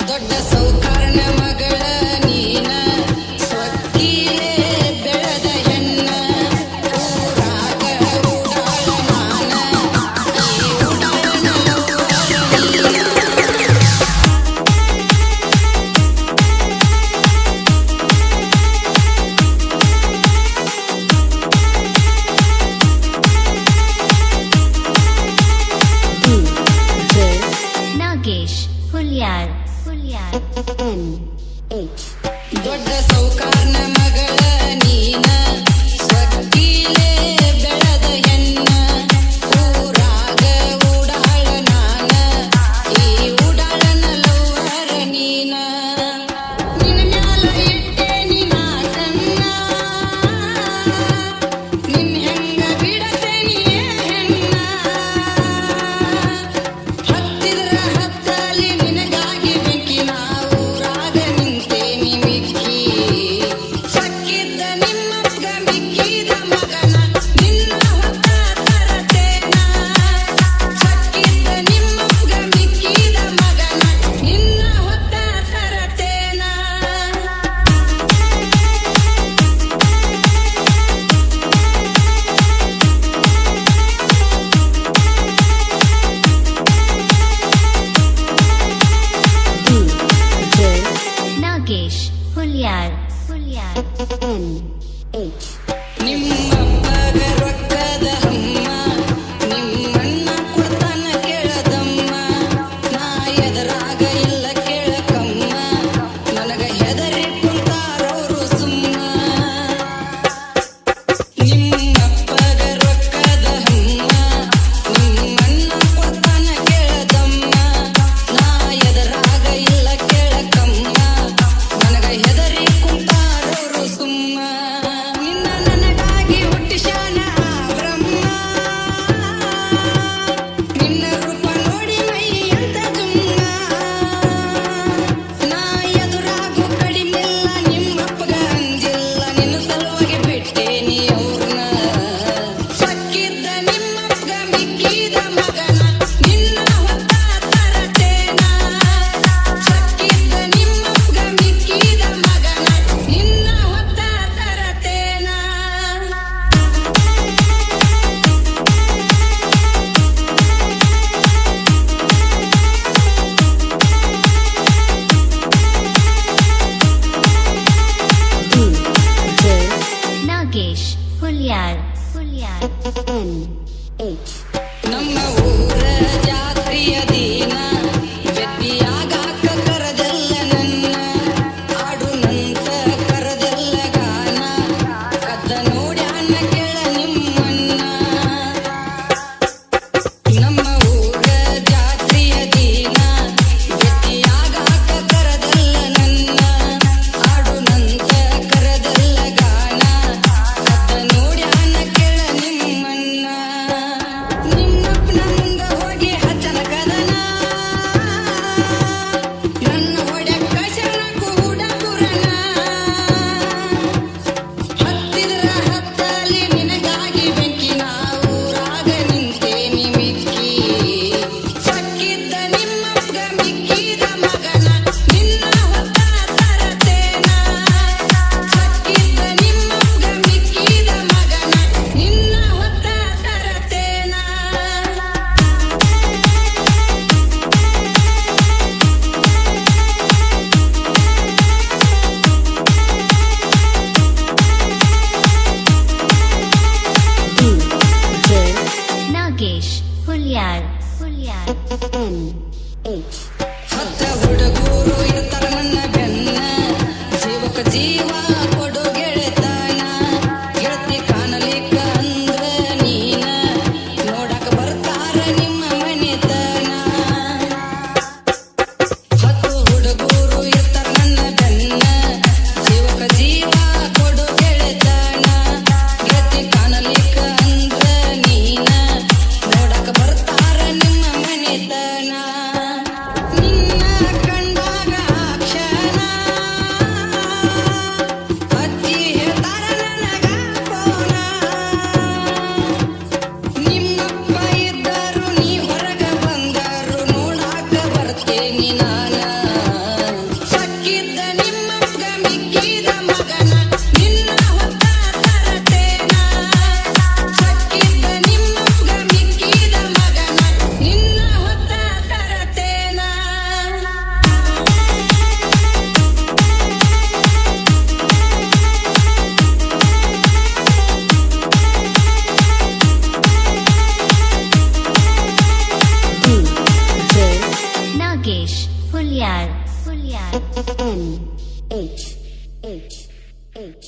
ದೊಡ್ಡ ಸೌಕಾರನ ಮಗಳ ನೀನ ಸ್ವಕ್ಕೀಲೆ ಬೆಳೆದ ಹೆಣ್ಣ ಊರಾಗ ಉಡಾಳ ನಾನ ಈ ಉಡಾಳನ ಲವ್ವರ ನಾಗೇಶ್ ಹುಲ್ಯಾಳ್ ದೊಡ್ಡ ಸೌಕಾರನ ಮಗಳ ನೀನ ಸ್ವಕ್ಕೀಲೆ ಬೆಳೆದ ಹೆಣ್ಣ ಊರಾಗ ಉಡಾಳ ನಾನ ಈ ಉಡಾಳನ ಲವ್ವರ ನೀನ ನಿನ್ನ ಮ್ಯಾಲ ಇಟ್ಟೇನಿ ನಾ ಕಣ್ಣ ನಿನ್ ಹೆಂಗ ಬಿಡತೇನಿ ಹೆಣ್ಣ ಹತ್ತಿದ್ರ ಹತ್ತಲಿ ನಿನಗಾಗಿ ಬೆಂಕಿ ನಾ ಊರಾಗ ನಿಂತೇನಿ ಮಿಕ್ಕಿ ಸಕ್ಕಿದ್ದ ನಿಮ್ಮಪ್ಗ ಮಿಕ್ಕಿದ ಮಗನ ನಿನ್ನ ಹೊತ್ತ ತರತೇನ ಸಕ್ಕಿದ್ದ ನಿಮ್ಮಪ್ಗ ಮಿಕ್ಕಿದ ಮಗನ ನಿನ್ನ ಹೊತ್ತ ತರತೇನ ನಾಗೇಶ್ ಹುಲ್ಯಾಳ್ ನಿಮ್ಮಪ್ಪಗ ರೊಕ್ಕದ ಹಮ್ಮ ನಿಮ್ಮಣ್ಣ ಕೊಡ್ತಾನ ಕೇಳದಮ್ಮ ನಾ ಎದರಾಗ ಇಲ್ಲ ಕೇಳಕಮ್ಮ ನನಗ ಹೆದರಿ ಕುಂತಾರವ್ರು ಸುಮ್ಮ ನಿಮ್ಮಪ್ಪಗ ರೊಕ್ಕದ ಹಮ್ಮ ನಿಮ್ಮಣ್ಣ ಕೊಡ್ತಾನ ಕೇಳದಮ್ಮ ನಾ ಎದರಾಗ ಇಲ್ಲ ಕೇಳಕಮ್ಮ ನನಗ ಹೆದರಿ ಕುಂತಾರವ್ರು ಸುಮ್ಮ ನಿನ್ನ ನನಗಾಗಿ ಹುಟ್ಟಿಸ್ಯಾನ ಆ ಬ್ರಹ್ಮ ನಿನ್ನ ರೂಪ ನೋಡಿ ಮೈ ಅಂತ ಜುಮ್ಮ ನಾ ಎದುರಾಗು ಕಡಿಮಿಲ್ಲ ನಿಮ್ಮಪ್ಪಗ ಅಂಜಿಲ್ಲ ನಿನ್ನ ಸಲುವಾಗಿ ಬಿಟ್ಟೇನಿ ಅವ್ರನ್ನ ಸಕ್ಕಿದ್ದ ನಿಮ್ಮಪ್ಪಗ ಮಿಕ್ಕಿದ ಮಗನ ನಿನ್ನ ಹೊತ್ತ ತರತೇನ ಸಕ್ಕಿದ್ದ ನಿಮ್ಮಪ್ಪಗ ಮಿಕ್ಕಿದ ಮಗನ ನಿನ್ನ ಹೊತ್ತ ತರತೇನ ನಾಗೇಶ್ ಹುಲ್ಯಾಳ್ ನಮ್ಮ ಊರ ಜಾತ್ರೆಯ ದಿನ ಬೆಟ್ಟಿಯಾಗಾಕ ಕರದೆಲ್ಲ ನನ್ನ ಆಡುನಂತ ಕರದೆಲ್ಲ ಗಾನ ಕದ್ದ ನೋಡ್ಯಾನ ಕೇಳ ನಿಮ್ಮನ್ನ ನಮ್ಮ ಊರ ಜಾತ್ರೆಯ ದಿನ ಬೆಟ್ಟಿಯಾಗಾಕ ಕರದೆಲ್ಲ ನನ್ನ ಆಡುನಂತ ಕರದೆಲ್ಲ ಗಾನ ಕದ್ದ ನೋಡ್ಯಾನ ಕೇಳ ನಿಮ್ಮನ್ನ ನಿಮ್ಮಪ್ಪನ ಮುಂದ ಹೋಗಿ ಹಚ್ಚನ ಕದನ ನನ್ನ ಹೊಡ್ಯಕ್ಕ ಶರಣಕ್ಕೂ ಹುಡುಗುರನ ಹತ್ತಿದ್ರ ಹತ್ತಲಿ ನಿನಗಾಗಿ ಬೆಂಕಿ ನಾ ಊರಾಗ ನಿಂತೇನಿ ಮಿಕ್ಕಿ ಸಕ್ಕಿದ್ದ ನಿಮ್ಮಪ್ಪಗ ಮಿಕ್ಕಿದ ಮಗನ ನಿನ್ನ ಹೊತ್ತ ತರತೇನ ಸಕ್ಕಿದ್ದ ನಿಮ್ಮಪ್ಪಗ ಮಿಕ್ಕಿದ ಮಗನ ನಿನ್ನ ಹೊತ್ತ ತರತೇನ ನಾಗೇಶ್ ಹುಲ್ಯಾಳ್ ಹತ್ತ ಹುಡುಗರು ಇರ್ತಾರ ನನ್ನ ಬೆನ್ನ ಜೀವಕ ಜೀವ ಕೊಡು ಗೆಳೆತನ ಗೆಳತಿ ಕಾಣಲಿಕ್ಕ ಅಂದ್ರ ನೀನ ನೋಡಕ ಬರ್ತಾರ ನಿಮ್ಮ ಮನೆತನ ಹತ್ತು ಹುಡುಗರು ಇರ್ತಾರ ನನ್ನ ಬೆನ್ನ ಜೀವಕ ಜೀವ ಕೊಡು ಗೆಳೆತನ ಗೆಳತಿ ಕಾಣಲಿಕ್ಕ ಅಂದ್ರ ನೀನ ನೋಡಕ ಬರ್ತಾರ ನಿಮ್ಮ ಮನೆತನ Nagesh ಹುಲ್ಯಾಳ್ ಹುಲ್ಯಾಳ್ N H H H